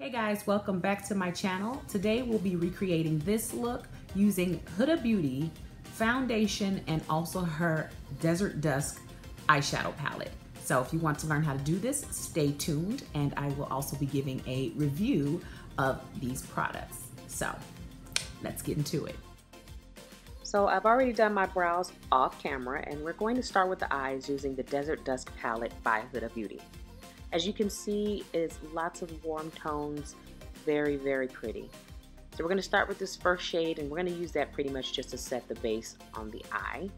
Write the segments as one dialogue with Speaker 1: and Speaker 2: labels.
Speaker 1: Hey guys, welcome back to my channel. Today we'll be recreating this look using Huda Beauty foundation and also her Desert Dusk eyeshadow palette. So if you want to learn how to do this, stay tuned, and I will also be giving a review of these products. So let's get into it. So I've already done my brows off camera, and we're going to start with the eyes using the Desert Dusk palette by Huda Beauty. As you can see, it's lots of warm tones, very, very pretty. So we're going to start with this first shade, and we're going to use that pretty much just to set the base on the eye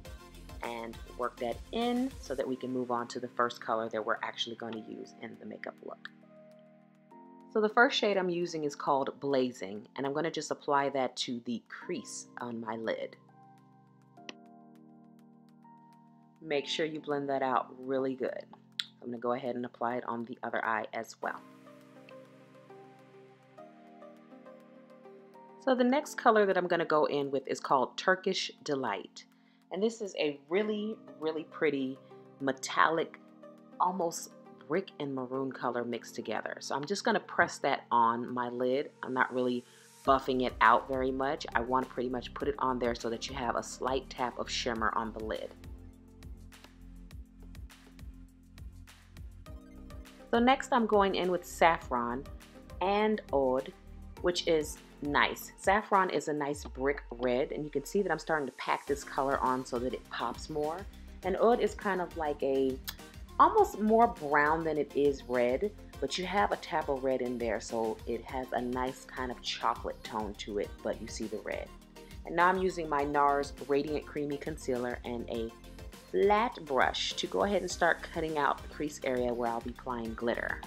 Speaker 1: and work that in so that we can move on to the first color that we're actually going to use in the makeup look. So the first shade I'm using is called Blazing, and I'm going to just apply that to the crease on my lid. Make sure you blend that out really good. I'm going to go ahead and apply it on the other eye as well. So the next color that I'm going to go in with is called Turkish Delight. And this is a really, really pretty metallic, almost brick and maroon color mixed together. So I'm just going to press that on my lid. I'm not really buffing it out very much. I want to pretty much put it on there so that you have a slight tap of shimmer on the lid. So next I'm going in with Saffron and Oud, which is nice. Saffron is a nice brick red, and you can see that I'm starting to pack this color on so that it pops more. And Oud is kind of like a, almost more brown than it is red, but you have a tap of red in there, so it has a nice kind of chocolate tone to it, but you see the red. And now I'm using my NARS Radiant Creamy Concealer and a flat brush to go ahead and start cutting out the crease area where I'll be applying glitter.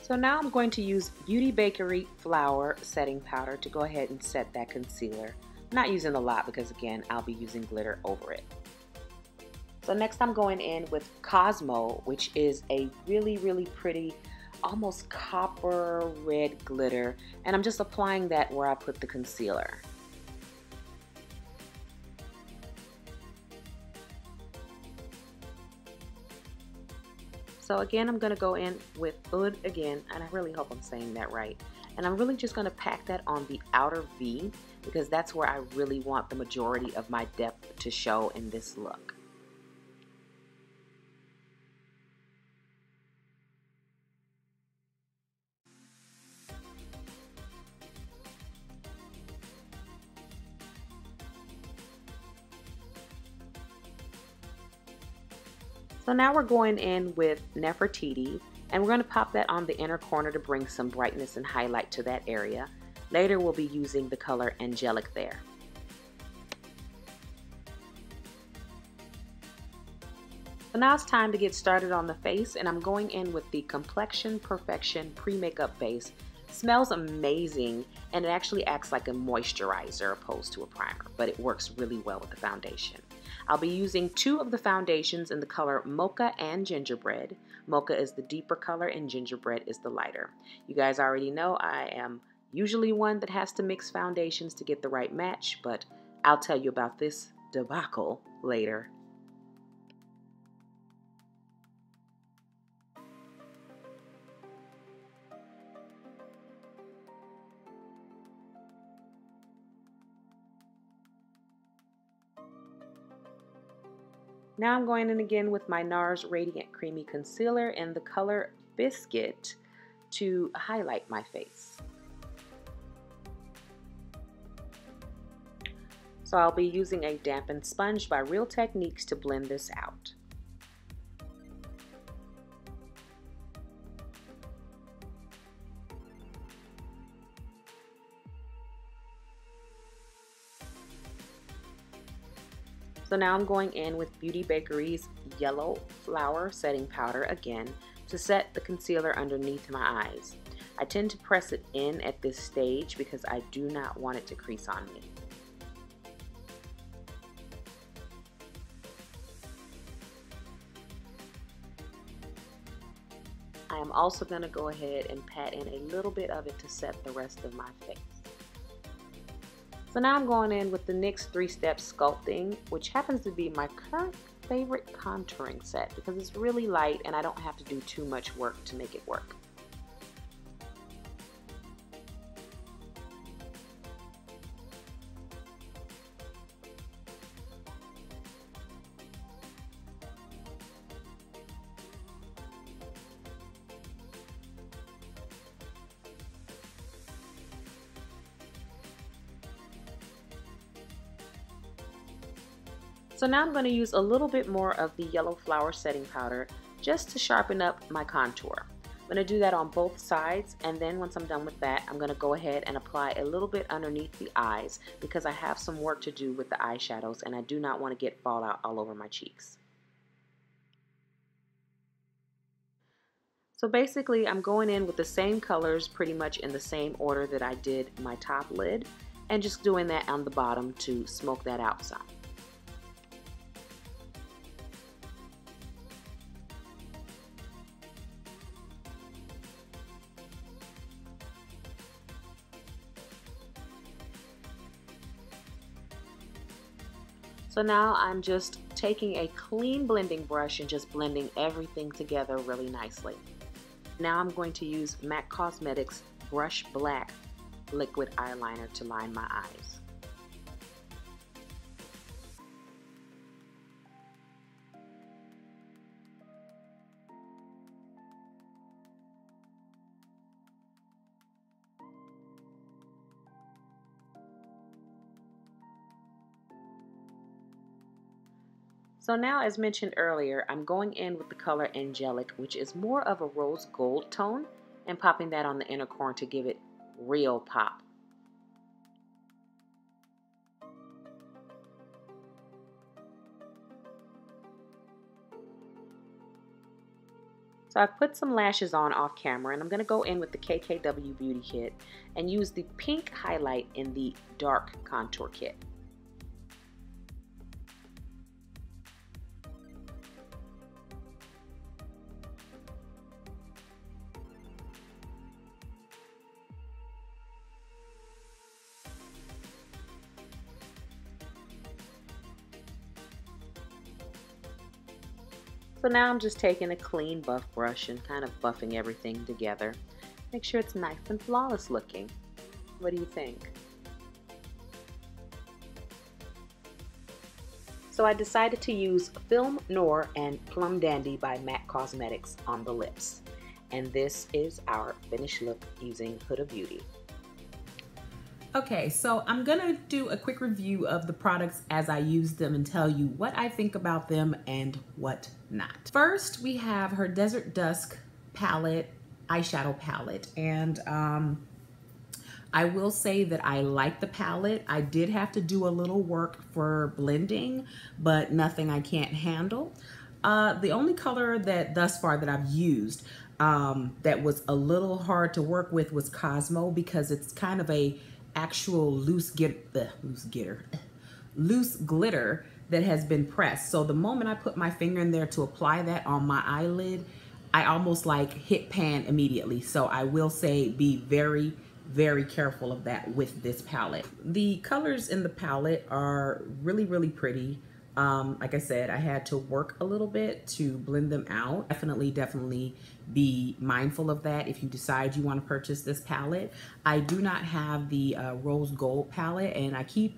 Speaker 1: So now I'm going to use Beauty Bakery Flour Setting Powder to go ahead and set that concealer. I'm not using a lot because, again, I'll be using glitter over it. So next I'm going in with Cosmo, which is a really, really pretty, almost copper red glitter, and I'm just applying that where I put the concealer. So again, I'm going to go in with Oud again, and I really hope I'm saying that right. And I'm really just going to pack that on the outer V because that's where I really want the majority of my depth to show in this look. So now we're going in with Nefertiti, and we're going to pop that on the inner corner to bring some brightness and highlight to that area. Later we'll be using the color Angelic there. So now it's time to get started on the face, and I'm going in with the Complexion Perfection Pre-Makeup Base. Smells amazing, and it actually acts like a moisturizer opposed to a primer, but it works really well with the foundation. I'll be using two of the foundations in the color Mocha and Gingerbread. Mocha is the deeper color and Gingerbread is the lighter. You guys already know I am usually one that has to mix foundations to get the right match, but I'll tell you about this debacle later. Now I'm going in again with my NARS Radiant Creamy Concealer in the color Biscuit to highlight my face. So I'll be using a dampened sponge by Real Techniques to blend this out. So now I'm going in with Beauty Bakery's Yellow Flour Setting Powder again to set the concealer underneath my eyes. I tend to press it in at this stage because I do not want it to crease on me. I am also going to go ahead and pat in a little bit of it to set the rest of my face. So now I'm going in with the NYX 3-Step Sculpting, which happens to be my current favorite contouring set because it's really light and I don't have to do too much work to make it work. So now I'm going to use a little bit more of the yellow flower setting powder just to sharpen up my contour. I'm going to do that on both sides, and then once I'm done with that, I'm going to go ahead and apply a little bit underneath the eyes because I have some work to do with the eyeshadows and I do not want to get fallout all over my cheeks. So basically I'm going in with the same colors pretty much in the same order that I did my top lid and just doing that on the bottom to smoke that out some. So now I'm just taking a clean blending brush and just blending everything together really nicely. Now I'm going to use MAC Cosmetics Brush Black liquid eyeliner to line my eyes. So now, as mentioned earlier, I'm going in with the color Angelic, which is more of a rose gold tone, and popping that on the inner corner to give it real pop. So I've put some lashes on off camera, and I'm going to go in with the KKW Beauty Kit and use the pink highlight in the dark contour kit. So now I'm just taking a clean buff brush and kind of buffing everything together. Make sure it's nice and flawless looking. What do you think? So I decided to use Film Noir and Plum Dandy by MAC Cosmetics on the lips. And this is our finished look using Huda Beauty. Okay, so I'm gonna do a quick review of the products as I use them and tell you what I think about them and what not. First, we have her Desert Dusk palette, eyeshadow palette, and I will say that I like the palette. I did have to do a little work for blending, but nothing I can't handle. The only color that thus far that I've used that was a little hard to work with was Cosmo, because it's kind of a actual loose glitter that has been pressed. So the moment I put my finger in there to apply that on my eyelid, I almost like hit pan immediately. So I will say be very, very careful of that with this palette. The colors in the palette are really, really pretty. Like I said, I had to work a little bit to blend them out. Definitely be mindful of that if you decide you want to purchase this palette. I do not have the rose gold palette, and I keep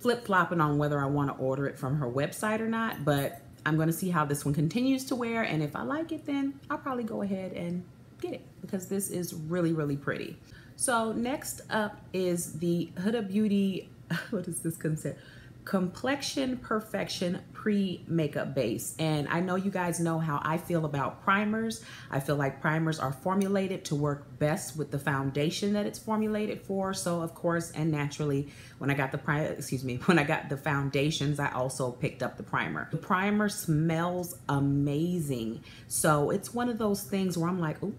Speaker 1: flip-flopping on whether I want to order it from her website or not, but I'm going to see how this one continues to wear, and if I like it, then I'll probably go ahead and get it, because this is really, really pretty. So next up is the Huda Beauty, what is this concept? Complexion Perfection Pre-Makeup Base. And I know you guys know how I feel about primers. I feel like primers are formulated to work best with the foundation that it's formulated for. So of course, and naturally, when I got the foundations, I also picked up the primer. The primer smells amazing. So it's one of those things where I'm like, ooh.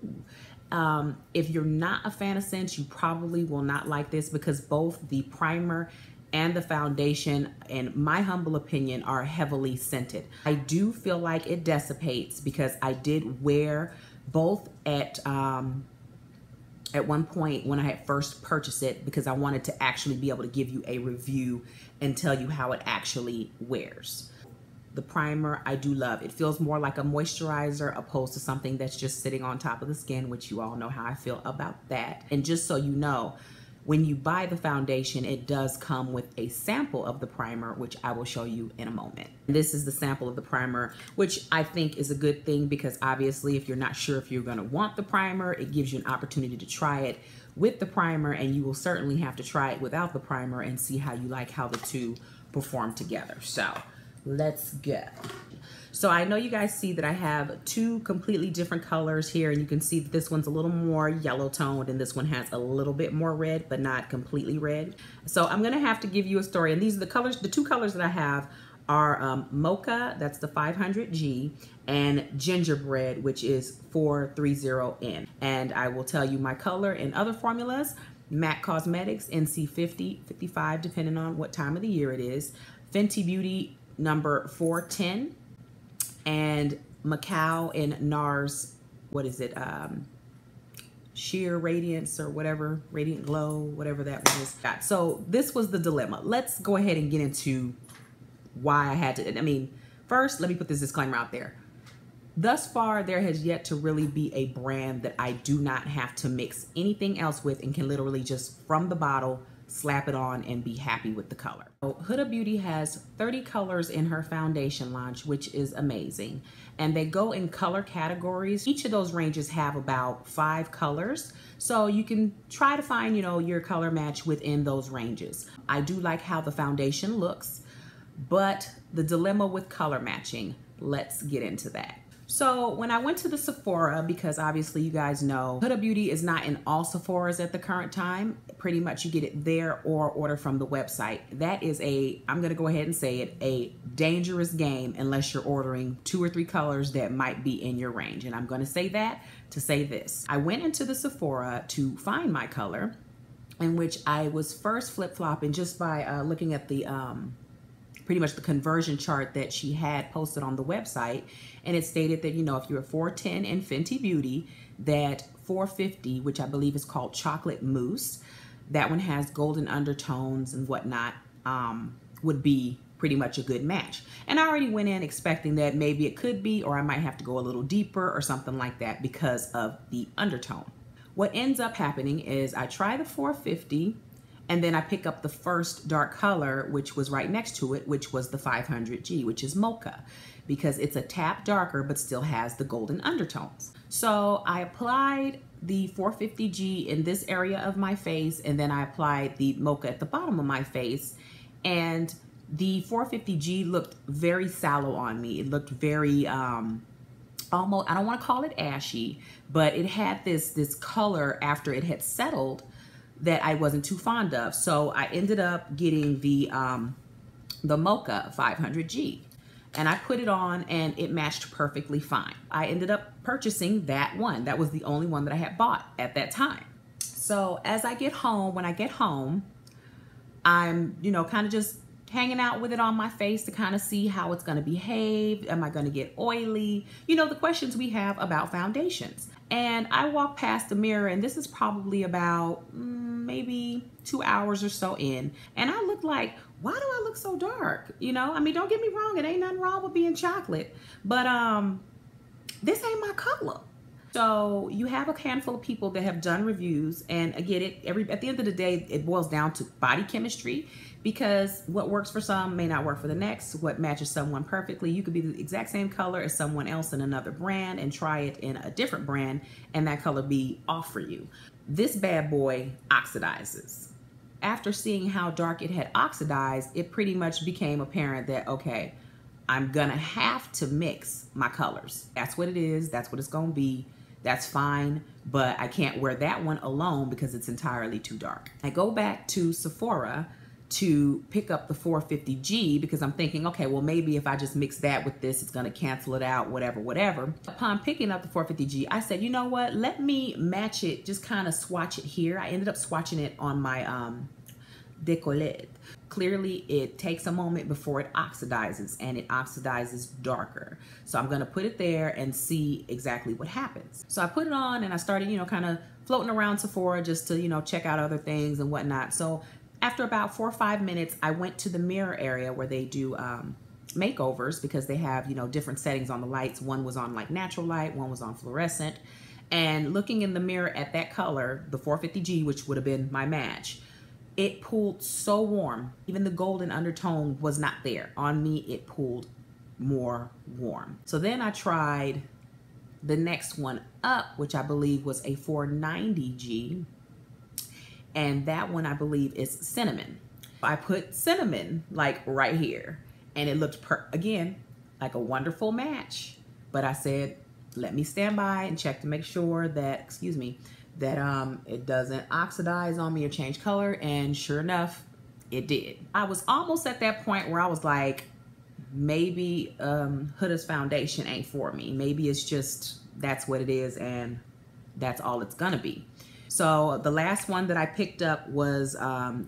Speaker 1: If you're not a fan of scents, you probably will not like this, because both the primer and the foundation, in my humble opinion, are heavily scented. I do feel like it dissipates because I did wear both at one point when I had first purchased it, because I wanted to actually be able to give you a review and tell you how it actually wears. The primer, I do love. It feels more like a moisturizer opposed to something that's just sitting on top of the skin, which you all know how I feel about that. And just so you know, when you buy the foundation, it does come with a sample of the primer, which I will show you in a moment. This is the sample of the primer, which I think is a good thing, because obviously if you're not sure if you're gonna want the primer, it gives you an opportunity to try it with the primer, and you will certainly have to try it without the primer and see how you like how the two perform together. So let's go. So I know you guys see that I have two completely different colors here, and you can see that this one's a little more yellow toned and this one has a little bit more red, but not completely red. So I'm gonna have to give you a story, and these are the colors. The two colors that I have are Mocha, that's the 500G, and Gingerbread, which is 430N. And I will tell you my color and other formulas: MAC Cosmetics NC50, 55, depending on what time of the year it is, Fenty Beauty number 410, and Macau and NARS, what is it, Sheer Radiance or whatever, Radiant Glow, whatever that one is. So this was the dilemma. Let's go ahead and get into why I had to, I mean, first, let me put this disclaimer out there. Thus far, there has yet to really be a brand that I do not have to mix anything else with and can literally just from the bottle slap it on and be happy with the color. So Huda Beauty has 30 colors in her foundation launch, which is amazing. And they go in color categories. Each of those ranges have about 5 colors. So you can try to find, you know, your color match within those ranges. I do like how the foundation looks, but the dilemma with color matching, let's get into that. So when I went to the Sephora, because obviously you guys know Huda Beauty is not in all Sephoras at the current time. Pretty much you get it there or order from the website. That is a, I'm gonna go ahead and say it, a dangerous game unless you're ordering 2 or 3 colors that might be in your range. And I'm gonna say that to say this. I went into the Sephora to find my color, in which I was first flip-flopping just by looking at the pretty much the conversion chart that she had posted on the website. And it stated that, you know, if you're 410 in Fenty Beauty, that 450, which I believe is called Chocolate Mousse, that one has golden undertones and whatnot, would be pretty much a good match. And I already went in expecting that maybe it could be, or I might have to go a little deeper or something like that because of the undertone. What ends up happening is I try the 450, and then I pick up the first dark color, which was right next to it, which was the 500G, which is Mocha, because it's a tap darker, but still has the golden undertones. So I applied the 450G in this area of my face, and then I applied the Mocha at the bottom of my face, and the 450G looked very sallow on me. It looked very, almost, I don't want to call it ashy, but it had this color after it had settled that I wasn't too fond of. So I ended up getting the Mocha 500G, and I put it on and it matched perfectly fine. I ended up purchasing that one. That was the only one that I had bought at that time. So as I get home, when I get home, I'm, you know, kind of just hanging out with it on my face to kind of see how it's gonna behave. Am I gonna get oily? You know, the questions we have about foundations. And I walk past the mirror, and this is probably about maybe 2 hours or so in, and I look like, why do I look so dark? You know, I mean, don't get me wrong, it ain't nothing wrong with being chocolate, but this ain't my color. So you have a handful of people that have done reviews, and I get it, at the end of the day, it boils down to body chemistry, because what works for some may not work for the next. What matches someone perfectly, you could be the exact same color as someone else in another brand and try it in a different brand, and that color be off for you. This bad boy oxidizes. After seeing how dark it had oxidized, it pretty much became apparent that, okay, I'm gonna have to mix my colors. That's what it is, that's what it's gonna be. That's fine, but I can't wear that one alone because it's entirely too dark. I go back to Sephora to pick up the 450G because I'm thinking, okay, well, maybe if I just mix that with this, it's gonna cancel it out, whatever. Upon picking up the 450G, I said, you know what, let me match it, just kind of swatch it here. I ended up swatching it on my décollé. Clearly, it takes a moment before it oxidizes, and it oxidizes darker. So I'm gonna put it there and see exactly what happens. So I put it on and I started, kind of floating around Sephora just to, check out other things and whatnot. So after about 4 or 5 minutes, I went to the mirror area where they do makeovers, because they have, different settings on the lights. One was on like natural light, one was on fluorescent. And looking in the mirror at that color, the 450G, which would have been my match, it pulled so warm. Even the golden undertone was not there. On me, it pulled more warm. So then I tried the next one up, which I believe was a 490G. And that one I believe is cinnamon. I put cinnamon like right here, and it looked, again, like a wonderful match. But I said, let me stand by and check to make sure that, that it doesn't oxidize on me or change color. And sure enough, it did. I was almost at that point where I was like, maybe Huda's foundation ain't for me. Maybe it's just, that's what it is, and that's all it's gonna be. So the last one that I picked up was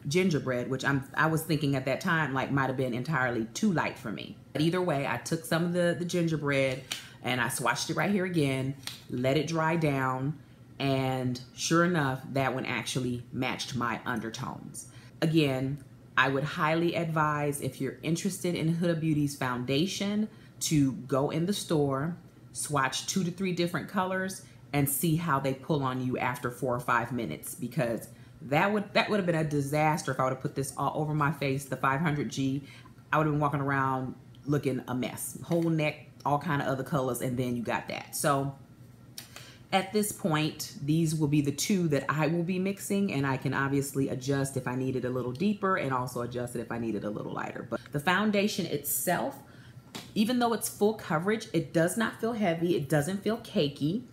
Speaker 1: Gingerbread, which I was thinking at that time like might have been entirely too light for me. But either way, I took some of the Gingerbread and I swatched it right here again, let it dry down, and sure enough, that one actually matched my undertones. Again, I would highly advise, if you're interested in Huda Beauty's foundation, to go in the store, swatch 2 to 3 different colors, and see how they pull on you after 4 or 5 minutes, because that would have been a disaster if I would have put this all over my face, the 500G. I would have been walking around looking a mess, whole neck, all kind of other colors, and then you got that. So at this point, these will be the 2 that I will be mixing, and I can obviously adjust if I need it a little deeper, and also adjust it if I need it a little lighter. But the foundation itself, even though it's full coverage, it does not feel heavy. It doesn't feel cakey.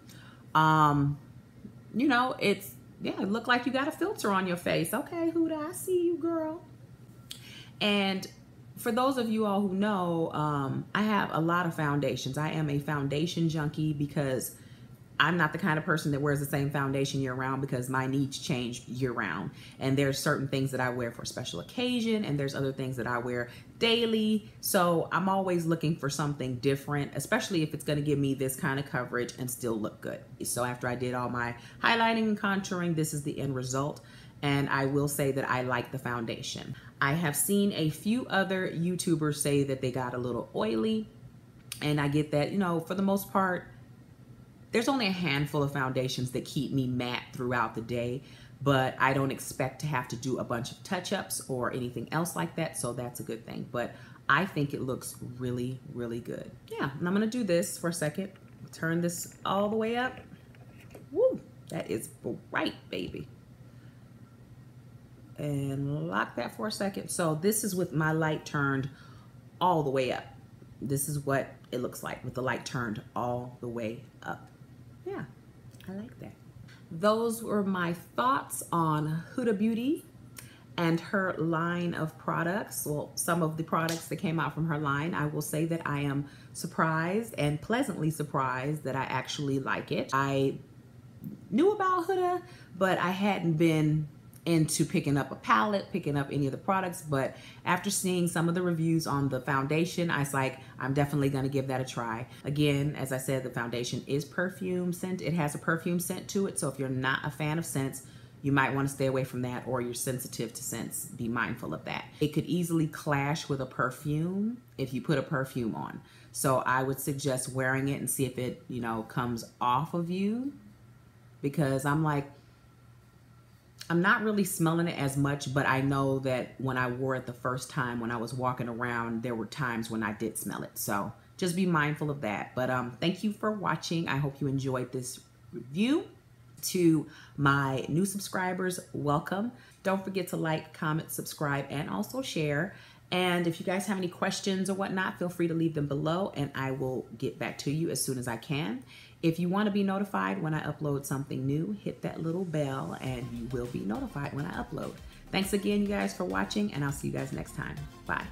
Speaker 1: It looked like you got a filter on your face. Okay, Huda, I see you, girl. And for those of you all who know, I have a lot of foundations. I am a foundation junkie, because I'm not the kind of person that wears the same foundation year round, because my needs change year round. And there's certain things that I wear for special occasion, and there's other things that I wear daily. So I'm always looking for something different, especially if it's gonna give me this kind of coverage and still look good. So after I did all my highlighting and contouring, this is the end result. And I will say that I like the foundation. I have seen a few other YouTubers say that they got a little oily, and I get that, for the most part, there's only a handful of foundations that keep me matte throughout the day, but I don't expect to have to do a bunch of touch-ups or anything else like that, so that's a good thing. But I think it looks really, really good. Yeah, and I'm gonna do this for a second. Turn this all the way up. Woo, that is bright, baby. And lock that for a second. So this is with my light turned all the way up. This is what it looks like with the light turned all the way up. Yeah, I like that. Those were my thoughts on Huda Beauty and her line of products. Well, some of the products that came out from her line. I will say that I am surprised and pleasantly surprised that I actually like it. I knew about Huda, but I hadn't been into picking up a palette, picking up any of the products. But after seeing some of the reviews on the foundation, I was like, I'm definitely going to give that a try. Again, as I said, the foundation is perfume scent. It has a perfume scent to it. So if you're not a fan of scents, you might want to stay away from that, or you're sensitive to scents. Be mindful of that. It could easily clash with a perfume if you put a perfume on. So I would suggest wearing it and see if it, comes off of you, because I'm not really smelling it as much, but I know that when I wore it the first time, when I was walking around, there were times when I did smell it. So just be mindful of that. But thank you for watching. I hope you enjoyed this review. To my new subscribers, welcome. Don't forget to like, comment, subscribe, and also share. And if you guys have any questions or whatnot, feel free to leave them below, and I will get back to you as soon as I can. If you want to be notified when I upload something new, hit that little bell and you will be notified when I upload. Thanks again, you guys, for watching, and I'll see you guys next time. Bye.